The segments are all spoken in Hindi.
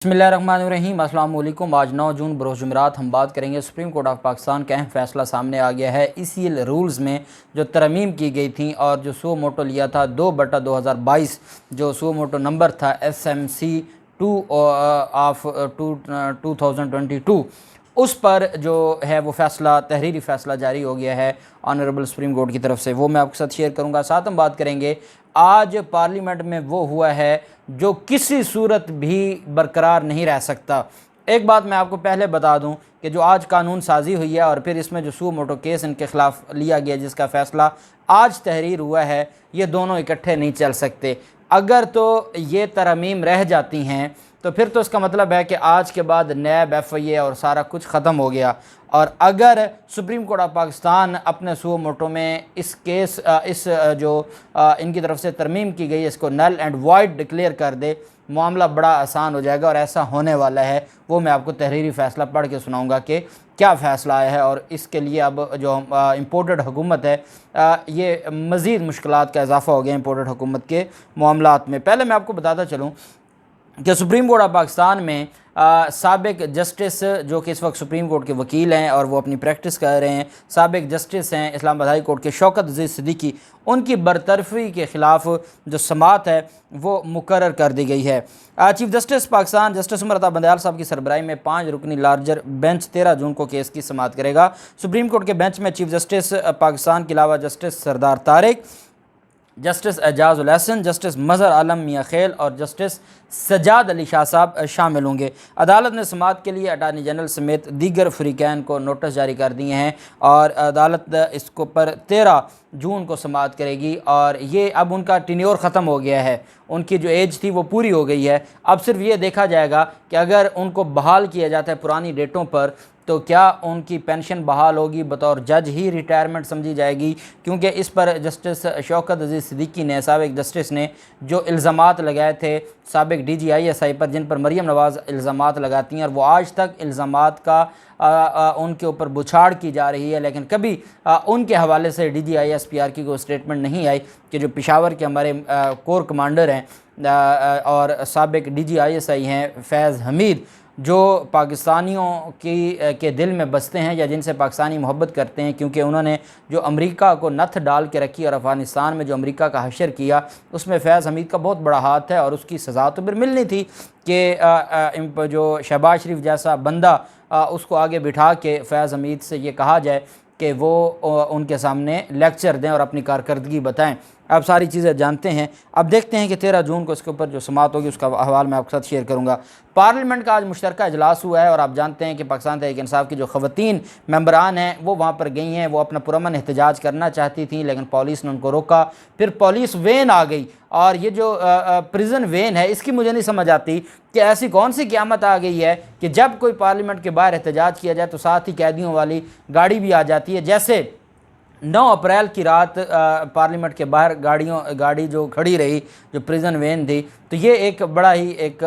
बिस्मिल्लाहिर्रहमानिर्रहीम। अस्सलाम वालेकुम। आज 9 जून बरोज़ जुमेरात हम बात करेंगे सुप्रीम कोर्ट ऑफ पाकिस्तान का अहम फैसला सामने आ गया है। ECL रूल्स में जो तरमीम की गई थी और जो सो मोटो लिया था 2/2022 जो सो मोटो नंबर था SMC 2 ऑफ 2022 उस पर जो है वो फ़ैसला तहरीरी फ़ैसला जारी हो गया है ऑनरेबल सुप्रीम कोर्ट की तरफ से। वो मैं आपके साथ शेयर करूँगा। साथ हम बात करेंगे आज पार्लियामेंट में वो हुआ है जो किसी सूरत भी बरकरार नहीं रह सकता। एक बात मैं आपको पहले बता दूं कि जो आज कानून साजी हुई है और फिर इसमें जो सू मोटो केस इनके ख़िलाफ़ लिया गया जिसका फ़ैसला आज तहरीर हुआ है, ये दोनों इकट्ठे नहीं चल सकते। अगर तो ये तरमीम रह जाती हैं तो फिर तो इसका मतलब है कि आज के बाद नैब FIA और सारा कुछ ख़त्म हो गया। और अगर सुप्रीम कोर्ट ऑफ पाकिस्तान अपने सू मोटो में इस केस जो इनकी तरफ से तरमीम की गई इसको नल एंड वाइड डिक्लेयर कर दे, मामला बड़ा आसान हो जाएगा और ऐसा होने वाला है। वो मैं आपको तहरीरी फ़ैसला पढ़ के सुनाऊंगा कि क्या फ़ैसला आया है और इसके लिए अब जो इम्पोर्टेड हुकूमत है ये मज़ीद मुश्किलात का इजाफ़ा हो गया इम्पोर्टेड हुकूमत के मामलात में। पहले मैं आपको बताता चलूँ कि सुप्रीम कोर्ट ऑफ पाकिस्तान में साबिक जस्टिस जो कि इस वक्त सुप्रीम कोर्ट के वकील हैं और वो अपनी प्रैक्टिस कर रहे हैं, साबिक जस्टिस हैं इस्लामाबाद हाई कोर्ट के शौकत अजीज़ सिद्दीकी, उनकी बरतरफी के ख़िलाफ़ जो समाअत है वो मुकर्रर कर दी गई है। Chief justice Pakistan justice Umar Ata Bandial साहब की सरबराही में 5 रुकनी लार्जर बेंच 13 जून को केस की समाअत करेगा। सुप्रीम कोर्ट के बेंच में चीफ जस्टिस पाकिस्तान के अलावा जस्टिस सरदार तारिक, जस्टिस एजाज उल हसन, जस्टिस मज़हर आलम मियाँ खेल और जस्टिस सजाद अली शाह साहब शामिल होंगे। अदालत ने समाअत के लिए अटार्नी जनरल समेत दीगर फ़रीक़ैन को नोटिस जारी कर दिए हैं और अदालत इसको पर 13 जून को समाअत करेगी। और ये अब उनका टेन्योर ख़त्म हो गया है, उनकी जो एज थी वो पूरी हो गई है। अब सिर्फ ये देखा जाएगा कि अगर उनको बहाल किया जाता है पुरानी डेटों पर तो क्या उनकी पेंशन बहाल होगी, बतौर जज ही रिटायरमेंट समझी जाएगी। क्योंकि इस पर जस्टिस शौकत अजीज़ सिद्दीकी ने साबिक जस्टिस ने जो इल्ज़ामात लगाए थे साबिक DGISI पर, जिन पर मरीम नवाज़ इल्ज़ामात लगाती हैं और वो आज तक इल्ज़ामात का उनके ऊपर बुछाड़ की जा रही है, लेकिन कभी उनके हवाले से DGISPR की कोई स्टेटमेंट नहीं आई कि जो पेशावर के हमारे कोर कमांडर हैं और साबिक DGISI हैं फैज़ हमीद, जो पाकिस्तानियों के दिल में बसते हैं या जिनसे पाकिस्तानी मोहब्बत करते हैं, क्योंकि उन्होंने जो अमेरिका को नथ डाल के रखी और अफ़गानिस्तान में जो अमेरिका का हशर किया उसमें फैज़ हमीद का बहुत बड़ा हाथ है और उसकी सज़ा तो फिर मिलनी थी कि जो शहबाज शरीफ जैसा बंदा उसको आगे बिठा के फैज़ हमीद से ये कहा जाए कि वो उनके सामने लेक्चर दें और अपनी कारकर्दगी बताएं। अब सारी चीज़ें जानते हैं। अब देखते हैं कि 13 जून को इसके ऊपर जो समाअत होगी उसका अहवाल मैं आपके साथ शेयर करूँगा। पार्लियामेंट का आज मुश्तरका इजलास हुआ है और आप जानते हैं कि पाकिस्तान तहरीक इंसाफ की जो ख़वातीन मेंबरान हैं वो वहाँ पर गई हैं। वो अपना पुरअमन एहतजाज करना चाहती थी लेकिन पुलिस ने उनको रोका। फिर पुलिस वैन आ गई और ये जो प्रिजन वैन है इसकी मुझे नहीं समझ आती कि ऐसी कौन सी क़यामत आ गई है कि जब कोई पार्लियामेंट के बाहर एहतजाज किया जाए तो साथ ही कैदियों वाली गाड़ी भी आ जाती है। जैसे 9 अप्रैल की रात पार्लियामेंट के बाहर गाड़ी जो खड़ी रही, जो प्रिजन वैन थी, तो ये एक बड़ा ही एक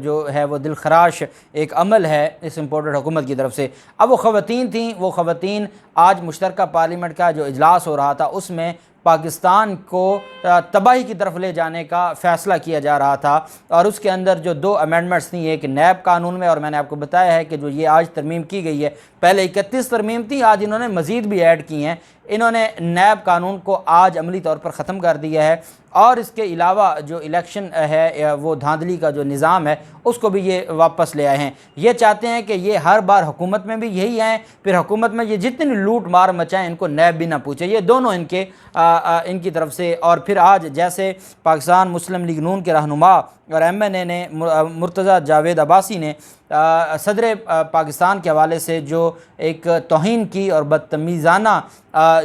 जो है वो दिलखराश एक अमल है इस इम्पोर्टेड हुकूमत की तरफ से। अब वो ख़वातीन थी, वो ख़वातीन आज मुश्तरका पार्लियामेंट का जो इजलास हो रहा था उसमें पाकिस्तान को तबाही की तरफ ले जाने का फ़ैसला किया जा रहा था और उसके अंदर जो 2 अमेंडमेंट्स थी, एक नैब कानून में और मैंने आपको बताया है कि जो ये आज तरमीम की गई है, पहले 31 तरमीम थी, आज इन्होंने मज़ीद भी ऐड की हैं। इन्होंने नैब कानून को आज अमली तौर पर ख़त्म कर दिया है और इसके अलावा जो इलेक्शन है वो धांधली का जो निज़ाम है उसको भी ये वापस ले आए हैं। ये चाहते हैं कि ये हर बार हुकूमत में भी यही हैं, फिर हुकूमत में ये जितनी लूट मार मचाएं इनको नैब भी ना पूछे, ये दोनों इनकी तरफ से। और फिर आज जैसे पाकिस्तान मुस्लिम लीग नून के रहनुमा और MNA ने मुर्तज़ा जावेद अब्बासी ने सदर पाकिस्तान के हवाले से जो एक तौहीन की और बदतमीज़ाना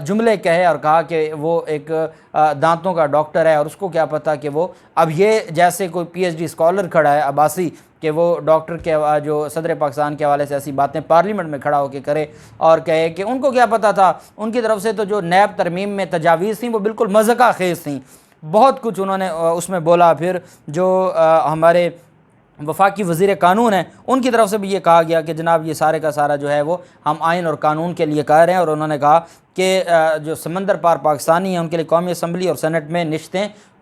जुमले कहे और कहा कि वो एक दांतों का डॉक्टर है और उसको क्या पता कि वो अब ये जैसे कोई PhD स्कॉलर खड़ा है अब्बासी कि वो डॉक्टर के जो सदर पाकिस्तान के हवाले से ऐसी बातें पार्लियामेंट में खड़ा होकर करे और कहे कि उनको क्या पता था। उनकी तरफ से तो जो नैब तरमीम में तजावीज़ थी वो बिल्कुल मज़ाक़ खेज़ थी, बहुत कुछ उन्होंने उसमें बोला। फिर जो हमारे वफाकी वज़ीर कानून हैं उनकी तरफ से भी ये कहा गया कि जनाब ये सारे का सारा जो है वो हम आइन और कानून के लिए कह रहे हैं और उन्होंने कहा कि जो समंदर पार पाकिस्तानी हैं उनके लिए कौमी असम्बली और सेनेट में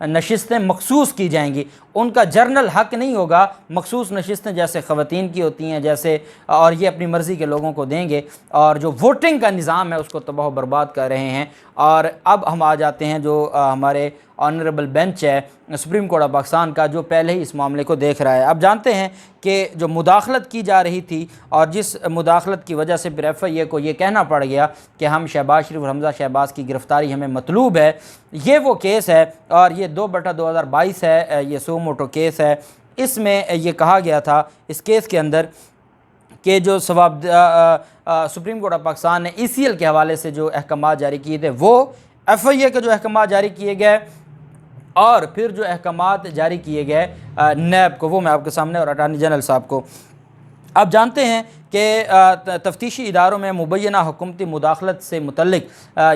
नशिस्तें मखसूस की जाएंगी। उनका जर्नल हक नहीं होगा, मखसूस नशिस्तें जैसे ख़वातीन की होती हैं जैसे, और ये अपनी मर्ज़ी के लोगों को देंगे, और जो वोटिंग का निज़ाम है उसको तबाह बर्बाद कर रहे हैं। और अब हम आ जाते हैं जो हमारे ऑनरेबल बेंच है सुप्रीम कोर्ट ऑफ पाकिस्तान का, जो पहले ही इस मामले को देख रहा है। अब जानते हैं कि जो मुदाखलत की जा रही थी और जिस मुदाखलत की वजह से फिर FIA को ये कहना पड़ गया कि हम शहबाज शरीफ और हमजा शहबाज की गिरफ़्तारी हमें मतलूब है, ये वो केस है और ये 2/2022 है, ये सो मोटो केस है। इसमें ये कहा गया था इस केस के अंदर कि जो सुप्रीम कोर्ट ऑफ पाकिस्तान ने ECL के हवाले से जो अहकाम जारी किए थे वो FIA के जो अहकाम जारी किए गए और फिर जो अहकामात जारी किए गए नैब को, वो मैं आपके सामने, और अटार्नी जनरल साहब को। आप जानते हैं कि तफ्तीशी इदारों में मुबैना हुकूमती मुदाखलत से मुतल्लिक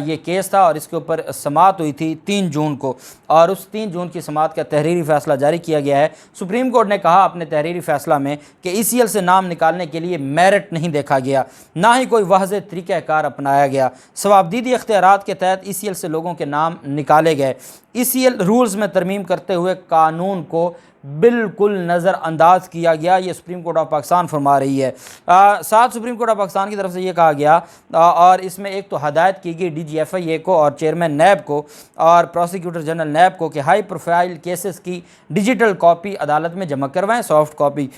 ये केस था और इसके ऊपर समाअत हुई थी 3 जून को, और उस 3 जून की समाअत का तहरीरी फ़ैसला जारी किया गया है। सुप्रीम कोर्ट ने कहा अपने तहरीरी फ़ैसला में कि ECL से नाम निकालने के लिए मेरिट नहीं देखा गया, ना ही कोई वाज़ेह तरीक़ाकार अपनाया गया। सवाबदीदी इख्तियारात के तहत ECL से लोगों के नाम निकाले गए। ECL रूल्स में तरमीम करते हुए कानून को बिल्कुल नज़रअंदाज किया गया, ये सुप्रीम कोर्ट ऑफ पाकिस्तान फरमा रही है। साथ सुप्रीम कोर्ट ऑफ पाकिस्तान की तरफ से ये कहा गया और इसमें एक तो हदायत की गई DG FIA को और चेयरमैन नैब को और प्रोसिक्यूटर जनरल नैब को कि हाई प्रोफाइल केसेस की डिजिटल कॉपी अदालत में जमा करवाएं, सॉफ्ट कॉपी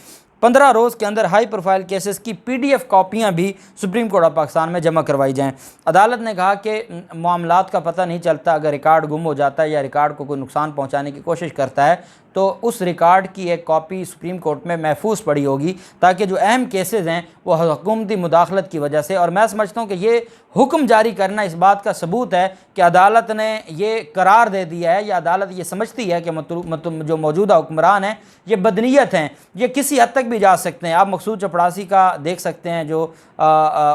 15 रोज़ के अंदर हाई प्रोफाइल केसेस की PDF कॉपियाँ भी सुप्रीम कोर्ट ऑफ पाकिस्तान में जमा करवाई जाएँ। अदालत ने कहा कि मामलात का पता नहीं चलता, अगर रिकॉर्ड गुम हो जाता है या रिकॉर्ड को कोई नुकसान पहुँचाने की कोशिश करता है तो उस रिकॉर्ड की एक कॉपी सुप्रीम कोर्ट में महफूज पड़ी होगी, ताकि जो अहम केसेस हैं वो हुकूमती मुदाखलत की वजह से, और मैं समझता हूँ कि ये हुक्म जारी करना इस बात का सबूत है कि अदालत ने ये करार दे दिया है या अदालत ये समझती है कि जो मौजूदा हुक्मरान हैं ये बदनीयत हैं, ये किसी हद तक भी जा सकते हैं। आप मकसूद चपड़ासी का देख सकते हैं जो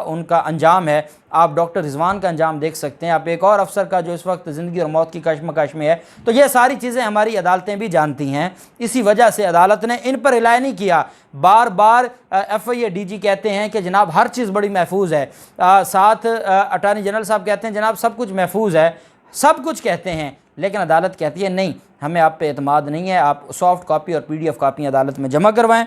उनका अंजाम है, आप डॉक्टर रिजवान का अंजाम देख सकते हैं, आप एक और अफसर का जो इस वक्त ज़िंदगी और मौत की कशमकश में है। तो ये सारी चीज़ें हमारी अदालतें भी जानती हैं, इसी वजह से अदालत ने इन पर रिलाय नहीं किया। बार बार FIA DG कहते हैं कि जनाब हर चीज़ बड़ी महफूज है, साथ अटार्नी जनरल साहब कहते हैं जनाब सब कुछ महफूज है, सब कुछ कहते हैं, लेकिन अदालत कहती है नहीं, हमें आप पे एतमाद नहीं है, आप सॉफ्ट कॉपी और PDF कॉपी अदालत में जमा करवाएं।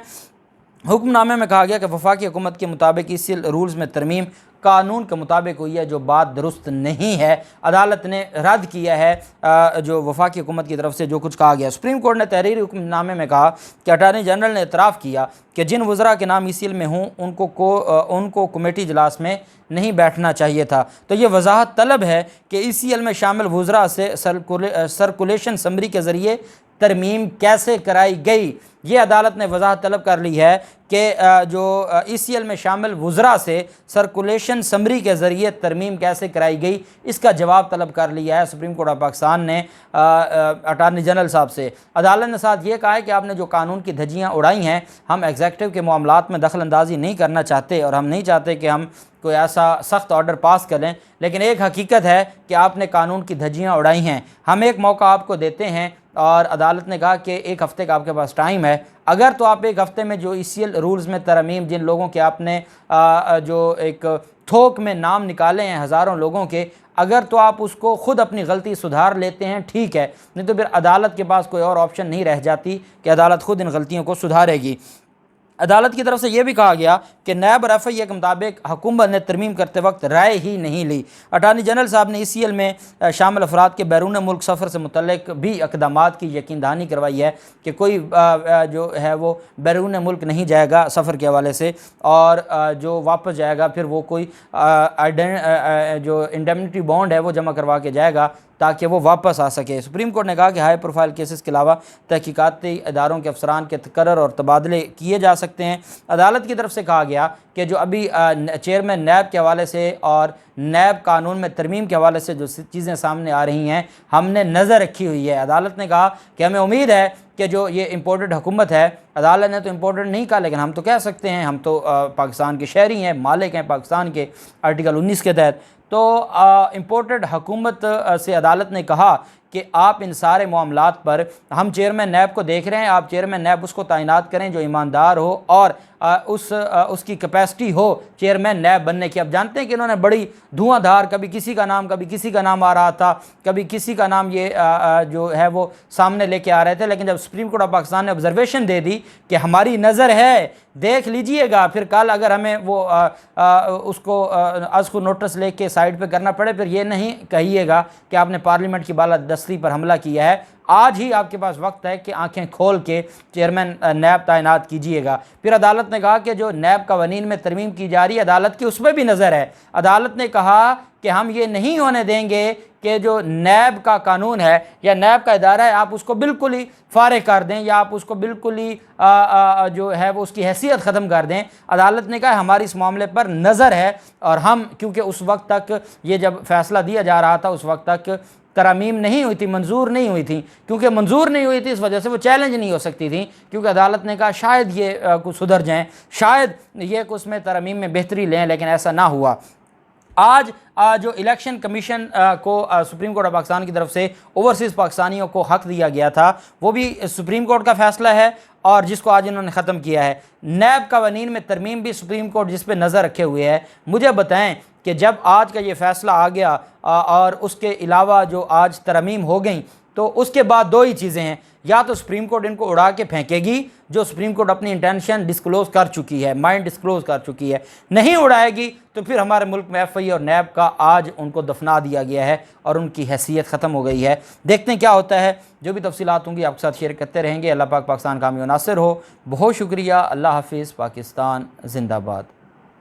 हुक्मनामे में कहा गया कि वफाकी हुकूमत के मुताबिक ECL रूल्स में तरमीम कानून के मुताबिक हुई है, जो बात दुरुस्त नहीं है। अदालत ने रद्द किया है जो वफाकी हुकूमत की तरफ से जो कुछ कहा गया। सुप्रीम कोर्ट ने तहरीरी हुक्मनामे में कहा कि अटार्नी जनरल ने इतराफ़ किया कि जिन वज़रा के नाम ECL में हों उनको कमेटी इजलास में नहीं बैठना चाहिए था। तो ये वजाहत तलब है कि ECL में शामिल वज़रा से सर्कुलेशन समरी के ज़रिए तरमीम कैसे कराई गई। ये अदालत ने वजाहत तलब कर ली है कि जो ECL में शामिल वज़रा से सर्कुलेशन समरी के ज़रिए तरमीम कैसे कराई गई, इसका जवाब तलब कर लिया है सुप्रीम कोर्ट ऑफ पाकिस्तान ने अटार्नी जनरल साहब से। अदालत ने साथ ये कहा है कि आपने जो कानून की धज्जियाँ उड़ाई हैं, हम एग्जेक्टिव के मामलात में दखल अंदाजी नहीं करना चाहते और हम नहीं चाहते कि हम कोई ऐसा सख्त ऑर्डर पास करें, लेकिन एक हकीकत है कि आपने कानून की धज्जियाँ उड़ाई हैं, हम एक मौका आपको देते हैं। और अदालत ने कहा कि 1 हफ़्ते का आपके पास टाइम है, अगर तो आप 1 हफ़्ते में जो ECL रूल्स में तरमीम, जिन लोगों के आपने जो एक थोक में नाम निकाले हैं हज़ारों लोगों के, अगर तो आप उसको ख़ुद अपनी गलती सुधार लेते हैं ठीक है, नहीं तो फिर अदालत के पास कोई और ऑप्शन नहीं रह जाती कि अदालत ख़ुद इन गलतियों को सुधारेगी। अदालत की तरफ से यह भी कहा गया कि नैब और FIA के मुताबिक हुकूमत ने तरमीम करते वक्त राय ही नहीं ली। अटार्नी जनरल साहब ने ECL में शामिल अफराद के बैरून मुल्क सफ़र से मुतल्लिक भी इक़दामात की यकीन दहानी करवाई है कि कोई जो है वो बैरून मुल्क नहीं जाएगा सफ़र के हवाले से, और जो वापस जाएगा फिर वो कोई जो इंडेमनिटी बॉन्ड है वो जमा करवा के जाएगा ताकि वो वापस आ सके। सुप्रीम कोर्ट ने कहा कि हाई प्रोफाइल केसेस के अलावा तहकीकाती इदारों के अफसरान के तकर्रर और तबादले किए जा सकते हैं। अदालत की तरफ से कहा गया कि जो अभी चेयरमैन नैब के हवाले से और नैब कानून में तरमीम के हवाले से जो चीज़ें सामने आ रही हैं, हमने नज़र रखी हुई है। अदालत ने कहा कि हमें उम्मीद है कि जो ये इम्पोर्टेड हुकूमत है अदालत ने तो इम्पोर्टेड नहीं कहा, लेकिन हम तो कह सकते हैं, हम तो पाकिस्तान के शहरी हैं, मालिक हैं पाकिस्तान के आर्टिकल 19 के तहत। तो इम्पोर्टेड हुकूमत से अदालत ने कहा कि आप इन सारे मामलात पर, हम चेयरमैन नैब को देख रहे हैं, आप चेयरमैन नैब उसको तैनात करें जो ईमानदार हो और उसकी कैपेसिटी हो चेयरमैन नैब बनने की। अब जानते हैं कि इन्होंने बड़ी धुआंधार, कभी किसी का नाम कभी किसी का नाम आ रहा था, कभी किसी का नाम ये जो है वो सामने लेके आ रहे थे, लेकिन जब सुप्रीम कोर्ट ऑफ पाकिस्तान ने ऑब्जर्वेशन दे दी कि हमारी नज़र है, देख लीजिएगा, फिर कल अगर हमें वो उसको नोटिस लेके साइड पे करना पड़े, फिर ये नहीं कहिएगा कि आपने पार्लियामेंट की बालादस्ती पर हमला किया है। आज ही आपके पास वक्त है कि आंखें खोल के चेयरमैन नैब तैनात कीजिएगा। फिर अदालत ने कहा कि जो नैब कवानीन में तरमीम की जा रही है, अदालत की उसमें भी नज़र है। अदालत ने कहा कि हम ये नहीं होने देंगे कि जो नैब का कानून है या नैब का इदारा है, आप उसको बिल्कुल ही फारिग कर दें या आप उसको बिल्कुल ही जो है वो उसकी हैसियत ख़त्म कर दें। अदालत ने कहा हमारी इस मामले पर नज़र है, और हम, क्योंकि उस वक्त तक ये जब फैसला दिया जा रहा था, उस वक्त तक तरमीम नहीं हुई थी, मंजूर नहीं हुई थी। क्योंकि मंजूर नहीं हुई थी, इस वजह से वो चैलेंज नहीं हो सकती थी, क्योंकि अदालत ने कहा शायद ये कुछ सुधर जाएँ, शायद ये कुछ में तरमीम में बेहतरी लें, लेकिन ऐसा ना हुआ। आज जो इलेक्शन कमीशन को सुप्रीम कोर्ट ऑफ पाकिस्तान की तरफ से ओवरसीज़ पाकिस्तानियों को हक़ दिया गया था, वो भी सुप्रीम कोर्ट का फ़ैसला है, और जिसको आज इन्होंने ख़त्म किया है। नैब कवानीन में तरमीम भी सुप्रीम कोर्ट जिस पे नज़र रखे हुए है। मुझे बताएं कि जब आज का ये फ़ैसला आ गया और उसके अलावा जो आज तरमीम हो गई, तो उसके बाद दो ही चीज़ें हैं, या तो सुप्रीम कोर्ट इनको उड़ा के फेंकेगी, जो सुप्रीम कोर्ट अपनी इंटेंशन डिस्क्लोज़ कर चुकी है, माइंड डिस्क्लोज़ कर चुकी है, नहीं उड़ाएगी तो फिर हमारे मुल्क में एफआई और नैब का आज उनको दफना दिया गया है और उनकी हैसियत ख़त्म हो गई है। देखते हैं क्या होता है। जो भी तफसीलात होंगी आपके साथ शेयर करते रहेंगे। अल्लाह पाक पाकिस्तान कामयाब नासिर हो। बहुत शुक्रिया। अल्लाह हाफिज़। पाकिस्तान जिंदाबाद।